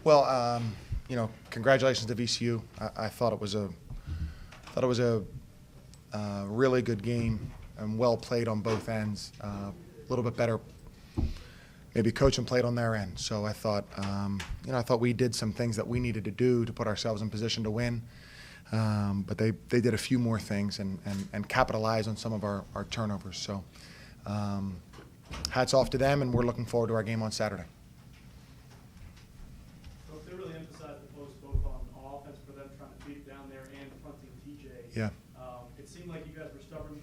Well, congratulations to VCU. I thought it was a really good game and well played on both ends. A little bit better, maybe coaching played on their end. So I thought, I thought we did some things that we needed to do to put ourselves in position to win. But they did a few more things and capitalized on some of our turnovers. So hats off to them, and we're looking forward to our game on Saturday. They really emphasized the post both on offense for them trying to beat it down there and fronting TJ. Yeah. It seemed like you guys were stubborn,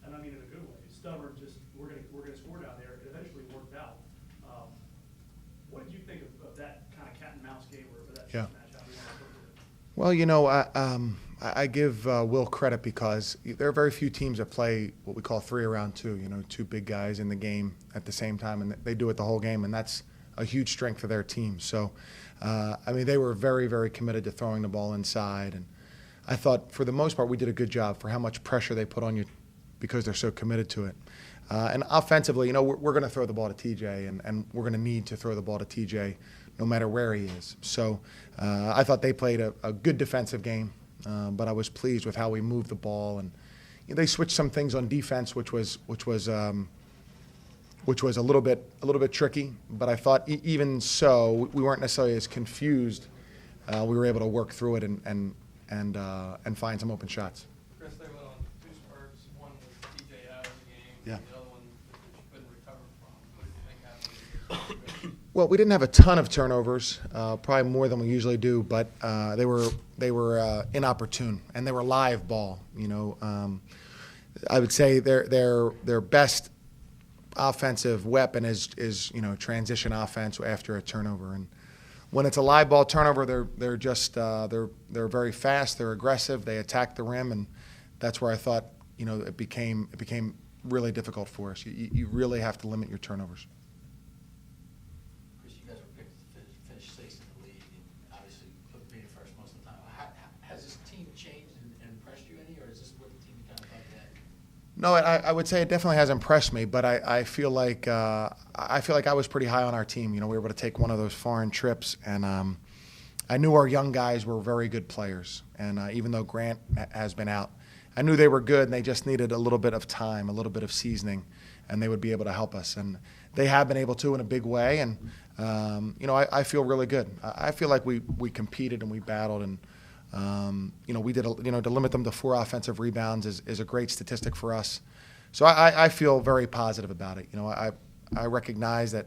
and I mean in a good way. Stubborn, just we're gonna score down there. It eventually worked out. What did you think of that kind of cat and mouse game or that Yeah. match? Well, I give Will credit because there are very few teams that play what we call 3-around-2. Two big guys in the game at the same time, and they do it the whole game, and that's a huge strength of their team. So, they were very, very committed to throwing the ball inside, and I thought for the most part we did a good job for how much pressure they put on you because they're so committed to it. And offensively, we're going to throw the ball to TJ, and we're going to need to throw the ball to TJ no matter where he is. So I thought they played a good defensive game, but I was pleased with how we moved the ball, and they switched some things on defense, which was a little bit tricky. But I thought even so, we weren't necessarily as confused. We were able to work through it and find some open shots. Chris, they went on two spurts. One was TJ out of the game. Yeah. The other one that you couldn't recover from. What did you think happened? Well, we didn't have a ton of turnovers, probably more than we usually do, but they were inopportune, and they were live ball. I would say their best offensive weapon is transition offense after a turnover, and when it's a live ball turnover, they're very fast, they're aggressive, they attack the rim, and that's where I thought it became really difficult for us. You really have to limit your turnovers. You guys were picked to finish sixth in the league, and obviously being first most of the time. Has this team changed and impressed you any, or is this what the team kind of like that? No, I would say it definitely has impressed me, but I feel like I was pretty high on our team. We were able to take one of those foreign trips, and I knew our young guys were very good players. And even though Grant has been out, I knew they were good, and they just needed a little bit of time, a little bit of seasoning, and they would be able to help us. And they have been able to in a big way, and I feel really good. I feel like we competed and we battled, and we did to limit them to 4 offensive rebounds is a great statistic for us. So I feel very positive about it. I recognize that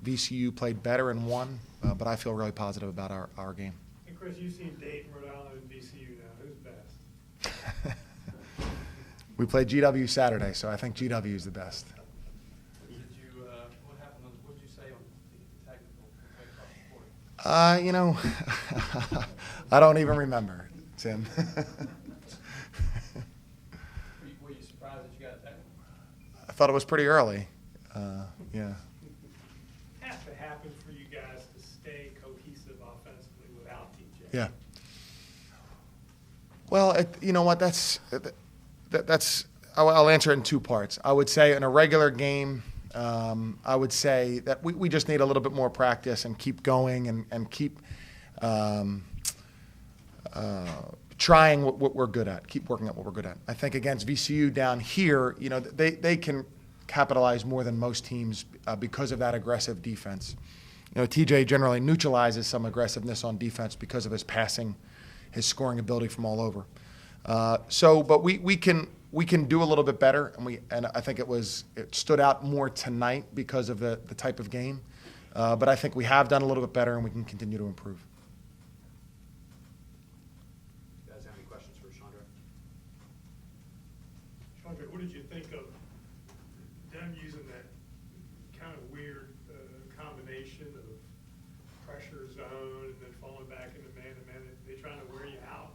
VCU played better and won, but I feel really positive about our game. And Chris, you've seen Dayton, Rhode Island, and VCU now. Who's best? We played GW Saturday, so I think GW is the best. What happened? What did you say on the technical across the court? I don't even remember, Tim. Were you surprised that you got a technical? I thought it was pretty early. Yeah. Has to happen for you guys to stay cohesive offensively without TJ. Yeah. Well, you know what? That's. I'll answer it in 2 parts. I would say in a regular game, I would say that we just need a little bit more practice and keep going and keep trying what we're good at, keep working at what we're good at. I think against VCU down here, they can capitalize more than most teams because of that aggressive defense. TJ generally neutralizes some aggressiveness on defense because of his passing, his scoring ability from all over. But we can do a little bit better, and I think it stood out more tonight because of the type of game. But I think we have done a little bit better, and we can continue to improve. You guys have any questions for Chandra? Chandra, what did you think of them using that kind of weird combination of pressure zone and then falling back into man-to-man? They trying to wear you out.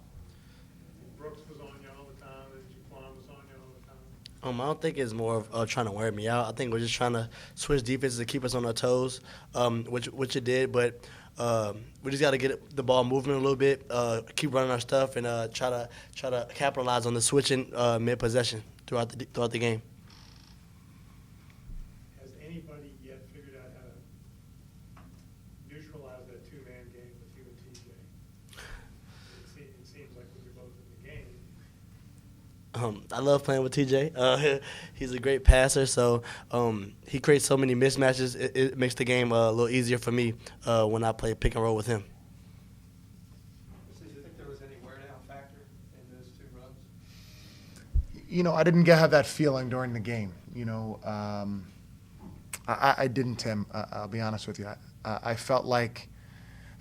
Brooks was on you all the time, and Jaquan was on you all the time. I don't think it's more of trying to wear me out. I think we're just trying to switch defenses to keep us on our toes, which it did. But we just got to get the ball moving a little bit, keep running our stuff, and try to capitalize on the switching mid possession throughout the game. Has anybody yet figured out how to neutralize that two-man game I love playing with TJ. He's a great passer, so he creates so many mismatches. It makes the game a little easier for me when I play pick and roll with him. Do you think there was any wear-down factor in those 2 runs? I didn't have that feeling during the game. I didn't, Tim. I'll be honest with you. I felt like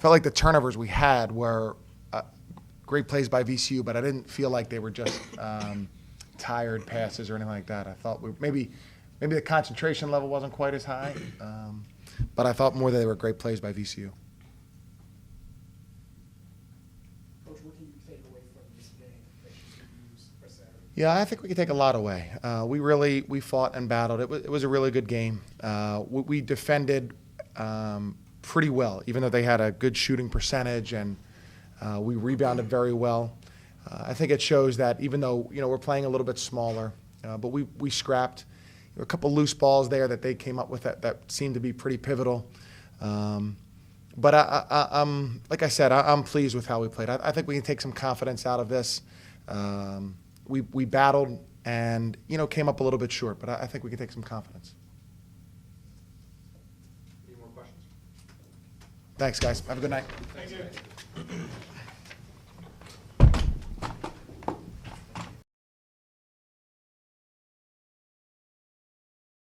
the turnovers we had were great plays by VCU, but I didn't feel like they were just tired passes or anything like that. I thought maybe the concentration level wasn't quite as high, but I thought more that they were great plays by VCU. Coach, what can you take away from this game that you can use for Saturday? Yeah, I think we can take a lot away. We fought and battled. It was a really good game. We defended pretty well, even though they had a good shooting percentage, and we rebounded very well. I think it shows that even though we're playing a little bit smaller, but we scrapped. There were a couple loose balls there that they came up with that seemed to be pretty pivotal. But I'm like I said, I'm pleased with how we played. I think we can take some confidence out of this. We battled and came up a little bit short, but I think we can take some confidence. Any more questions? Thanks, guys. Have a good night. Thank you.